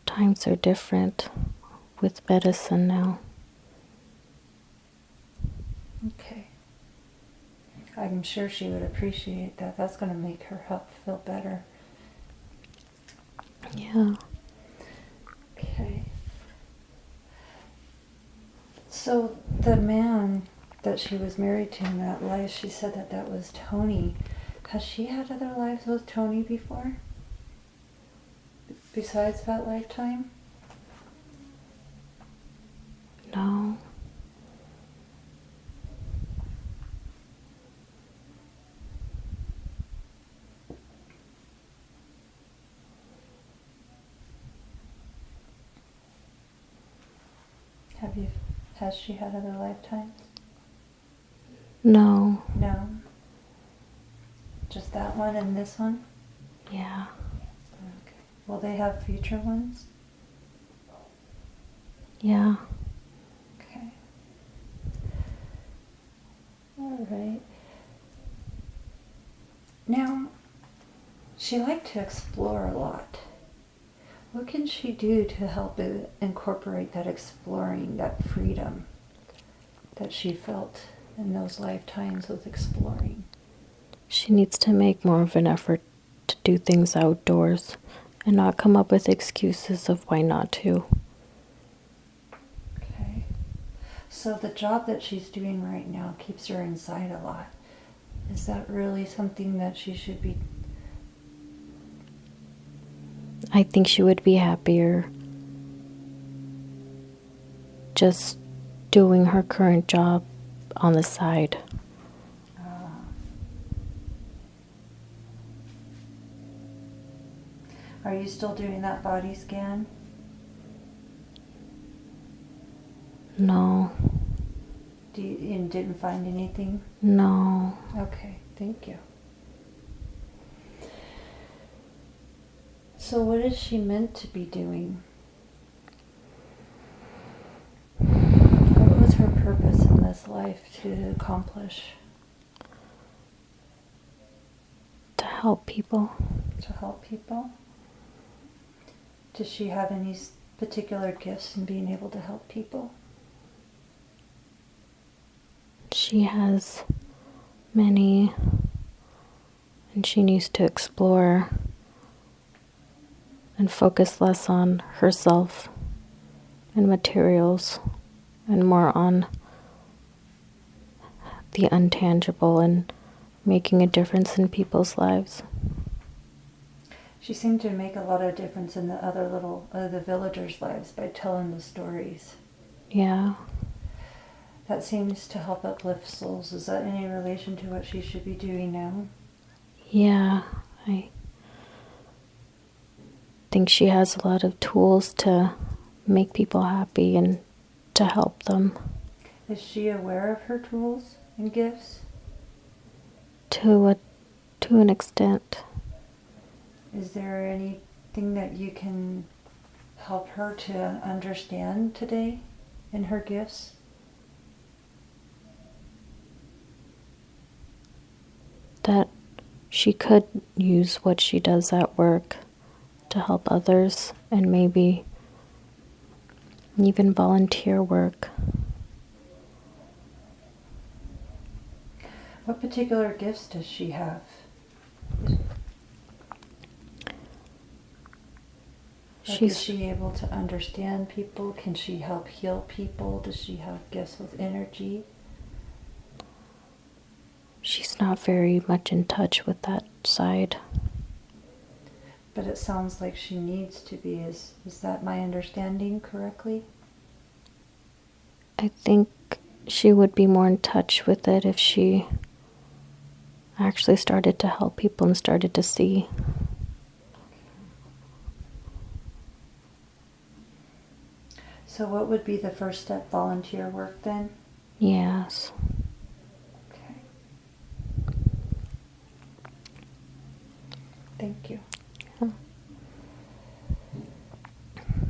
times are different with medicine now. Okay. I'm sure she would appreciate that. That's going to make her help feel better. Yeah. Okay. So the man that she was married to in that life, she said that was Tony. Has she had other lives with Tony before? Besides that lifetime? No. Has she had other lifetimes? No. No. Just that one and this one? Yeah. Okay. Will they have future ones? Yeah. Okay. All right. Now, she liked to explore a lot. What can she do to help incorporate that exploring, that freedom that she felt in those lifetimes with exploring? She needs to make more of an effort to do things outdoors and not come up with excuses of why not to. Okay. So the job that she's doing right now keeps her inside a lot. Is that really something that she should be? I think she would be happier just doing her current job on the side. Are you still doing that body scan? And didn't find anything? No. Okay, thank you. So what is she meant to be doing? What was her purpose in this life to accomplish? To help people. To help people? Does she have any particular gifts in being able to help people? She has many, and she needs to explore and focus less on herself and materials and more on the intangible and making a difference in people's lives. She seemed to make a lot of difference in the other the villagers' lives by telling the stories. Yeah. That seems to help uplift souls. Is that any relation to what she should be doing now? Yeah, I think she has a lot of tools to make people happy and to help them. Is she aware of her tools and gifts? To an extent. Is there anything that you can help her to understand today in her gifts? That she could use what she does at work to help others and maybe even volunteer work. What particular gifts does she have? Is she able to understand people? Can she help heal people? Does she have gifts with energy? She's not very much in touch with that side. But it sounds like she needs to be. Is that my understanding correctly? I think she would be more in touch with it if she actually started to help people and started to see. So what would be the first step? Volunteer work then? Yes. Okay. Thank you. Yeah.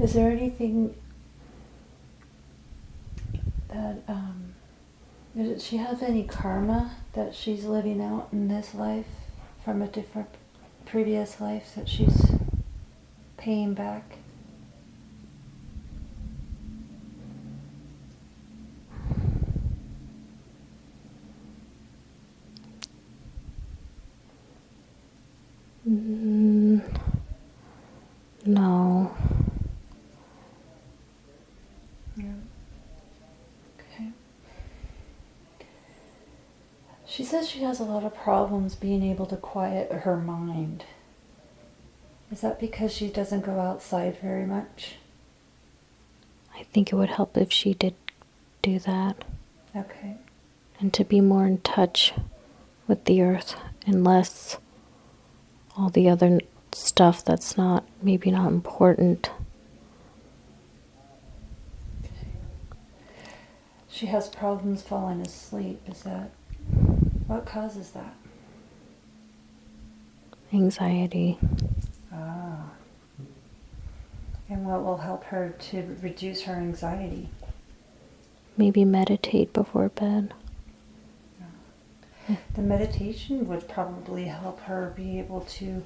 Is there anything that, does she have any karma that she's living out in this life from a different previous life that she's paying back? No. Yeah. Okay. She says she has a lot of problems being able to quiet her mind. Is that because she doesn't go outside very much? I think it would help if she did do that. Okay. And to be more in touch with the earth and less all the other stuff that's maybe not important. She has problems falling asleep. What causes that? Anxiety. Ah. And what will help her to reduce her anxiety? Maybe meditate before bed. The meditation would probably help her be able to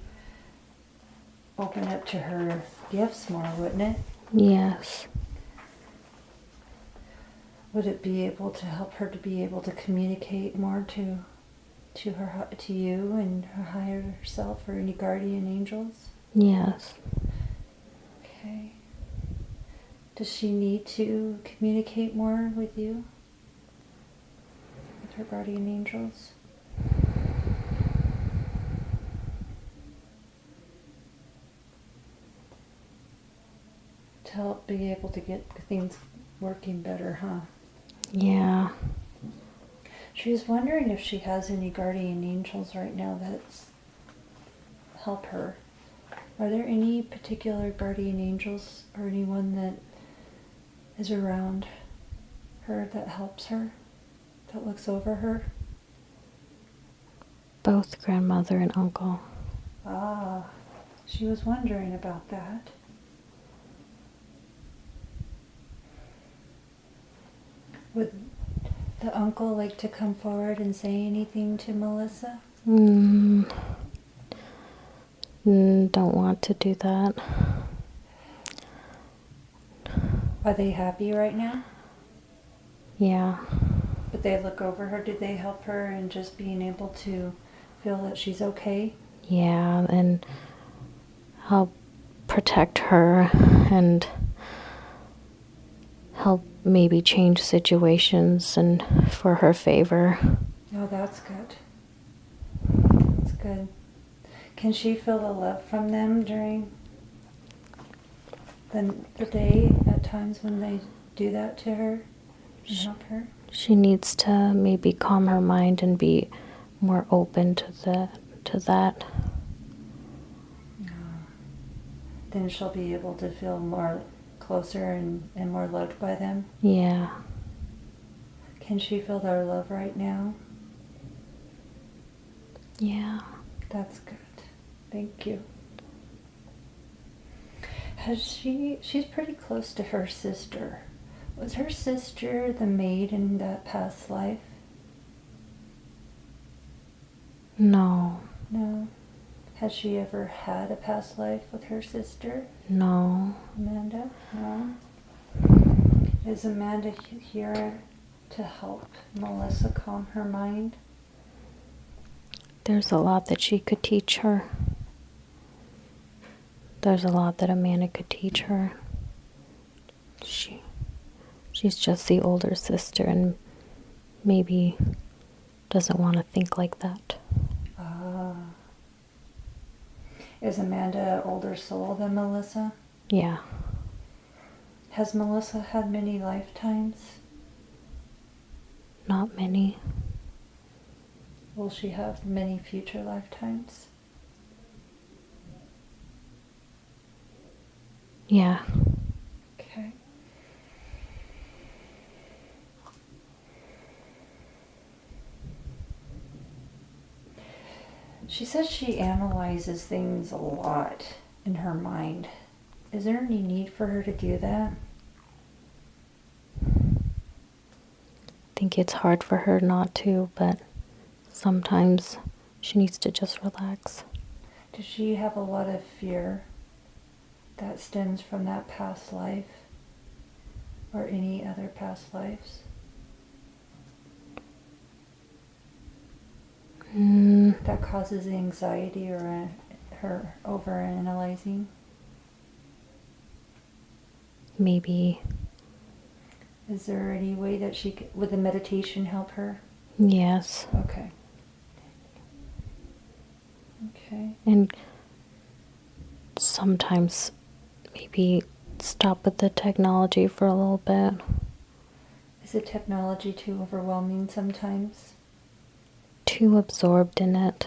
open up to her gifts more, wouldn't it? Yes. Would it be able to help her to be able to communicate more to you and her higher self or any guardian angels? Yes. Okay. Does she need to communicate more with you? With her guardian angels? To help be able to get things working better, huh? Yeah. She was wondering if she has any guardian angels right now that help her. Are there any particular guardian angels or anyone that is around her that helps her? that looks over her? Both grandmother and uncle. Ah, she was wondering about that. Would the uncle like to come forward and say anything to Melissa? Don't want to do that. Are they happy right now? Yeah. But they look over her. Did they help her in just being able to feel that she's okay? Yeah, and help protect her and help maybe change situations and for her favor. Oh, that's good. That's good. Can she feel the love from them during the day at times when they do that to her and help her? She needs to maybe calm her mind and be more open to that. Then she'll be able to feel more closer and more loved by them. Yeah. Can she feel their love right now? Yeah. That's good. Thank you. She's pretty close to her sister. Was her sister the maid in that past life? No. No. Has she ever had a past life with her sister? No. Amanda? No. Is Amanda here to help Melissa calm her mind? There's a lot that she could teach her. There's a lot that Amanda could teach her. She's just the older sister and maybe doesn't want to think like that. Ah. Is Amanda an older soul than Melissa? Yeah. Has Melissa had many lifetimes? Not many. Will she have many future lifetimes? Yeah. Okay. She says she analyzes things a lot in her mind. Is there any need for her to do that? I think it's hard for her not to, but sometimes she needs to just relax. Does she have a lot of fear that stems from that past life or any other past lives? That causes anxiety or her overanalyzing? Maybe. Is there any way that would the meditation help her? Yes. Okay. Okay. And sometimes maybe stop with the technology for a little bit. Is the technology too overwhelming sometimes? Too absorbed in it.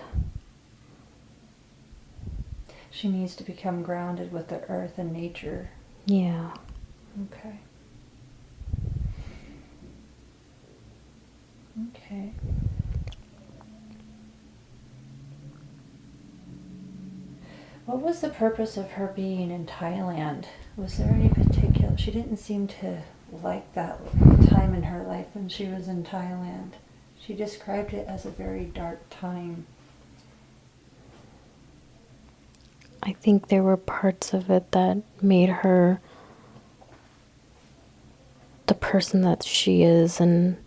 She needs to become grounded with the earth and nature. Yeah. Okay. Okay. What was the purpose of her being in Thailand? Was there any particular... She didn't seem to like that time in her life when she was in Thailand. She described it as a very dark time. I think there were parts of it that made her the person that she is and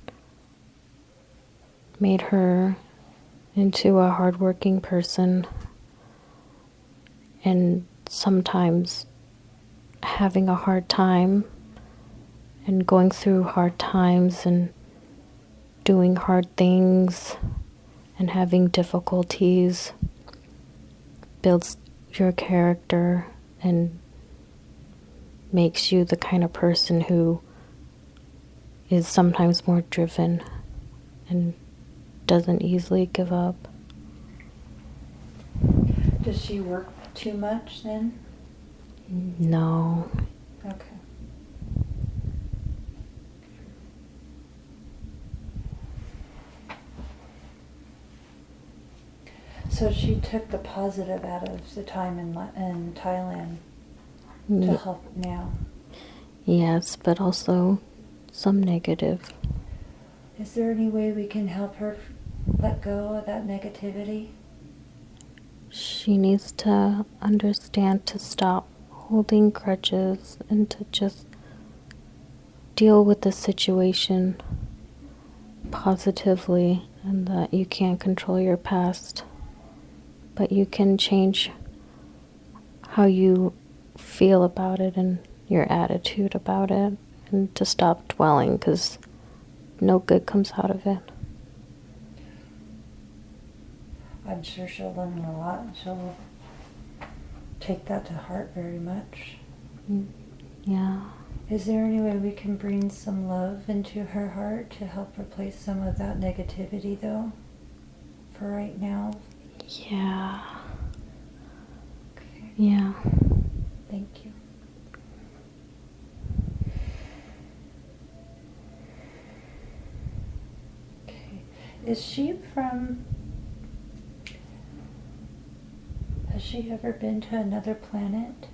made her into a hardworking person. And sometimes having a hard time and going through hard times and doing hard things and having difficulties builds your character and makes you the kind of person who is sometimes more driven and doesn't easily give up. Does she work too much then? No. Okay. So she took the positive out of the time in Thailand to help now. Yes, but also some negative. Is there any way we can help her let go of that negativity? She needs to understand to stop holding grudges and to just deal with the situation positively, and that you can't control your past, but you can change how you feel about it and your attitude about it, and to stop dwelling, because no good comes out of it. I'm sure she'll learn a lot. She'll take that to heart very much. Yeah. Is there any way we can bring some love into her heart to help replace some of that negativity, though, for right now? Yeah. Okay. Yeah. Thank you. Okay. Is she from... Has she ever been to another planet?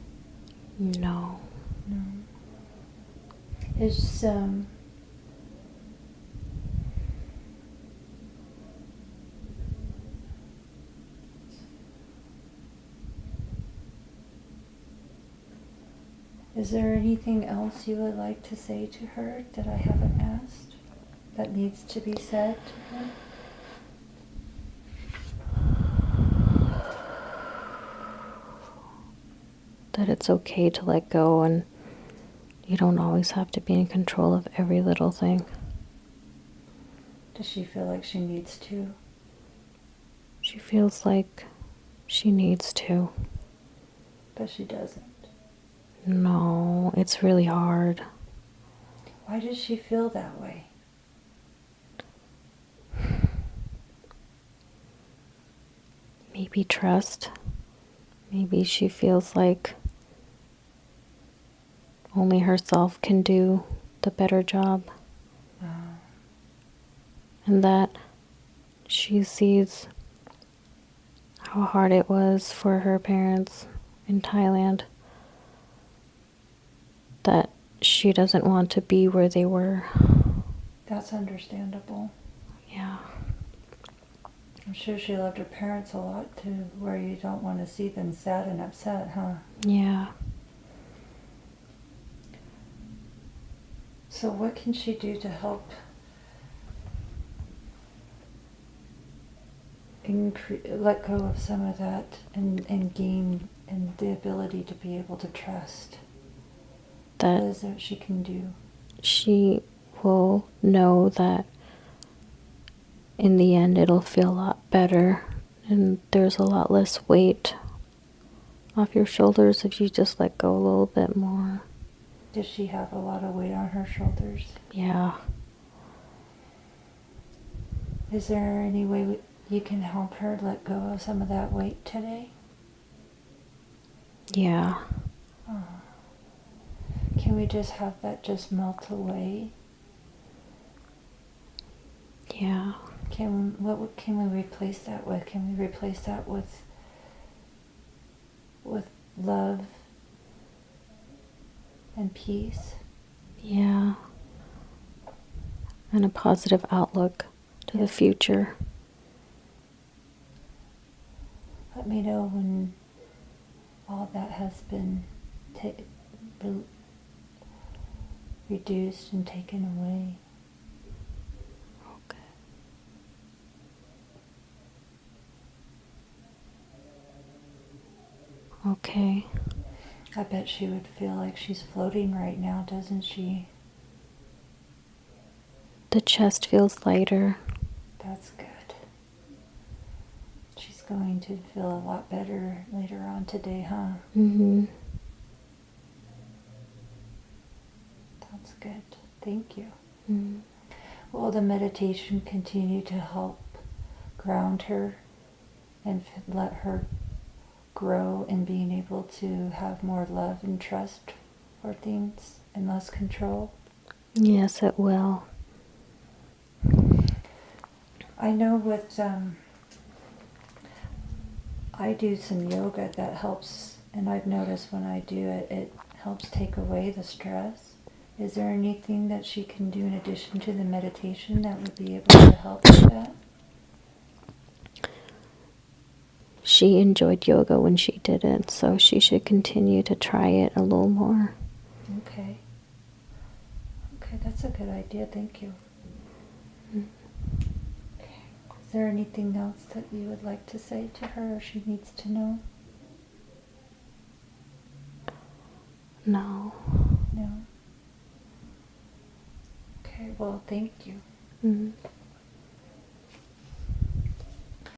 No. No. Is Is there anything else you would like to say to her that I haven't asked that needs to be said to her? That it's okay to let go, and you don't always have to be in control of every little thing. Does she feel like she needs to? She feels like she needs to. But she doesn't. No, it's really hard. Why does she feel that way? Maybe trust. Maybe she feels like only herself can do the better job. And that she sees how hard it was for her parents in Thailand, that she doesn't want to be where they were. That's understandable. Yeah. I'm sure she loved her parents a lot too, where you don't want to see them sad and upset, huh? Yeah. So what can she do to help let go of some of that and gain and the ability to be able to trust? What is it she can do? She will know that in the end it'll feel a lot better, and there's a lot less weight off your shoulders if you just let go a little bit more. Does she have a lot of weight on her shoulders? Yeah. Is there any way you can help her let go of some of that weight today? Yeah. Oh. Can we just have that just melt away? Yeah. What can we replace that with? Can we replace that with love and peace? Yeah. And a positive outlook to the future. Let me know when all that has been reduced and taken away. Okay. I bet she would feel like she's floating right now, doesn't she? The chest feels lighter. That's good. She's going to feel a lot better later on today, huh? Mm-hmm. That's good. Thank you. Mm-hmm. Will the meditation continue to help ground her and let her grow in being able to have more love and trust for things and less control? Yes, it will. I know with I do some yoga that helps, and I've noticed when I do it, it helps take away the stress. Is there anything that she can do in addition to the meditation that would be able to help with that? She enjoyed yoga when she did it, so she should continue to try it a little more. Okay. Okay, that's a good idea. Thank you. Okay. Is there anything else that you would like to say to her or she needs to know? No. No? Okay, well, thank you. Mm-hmm.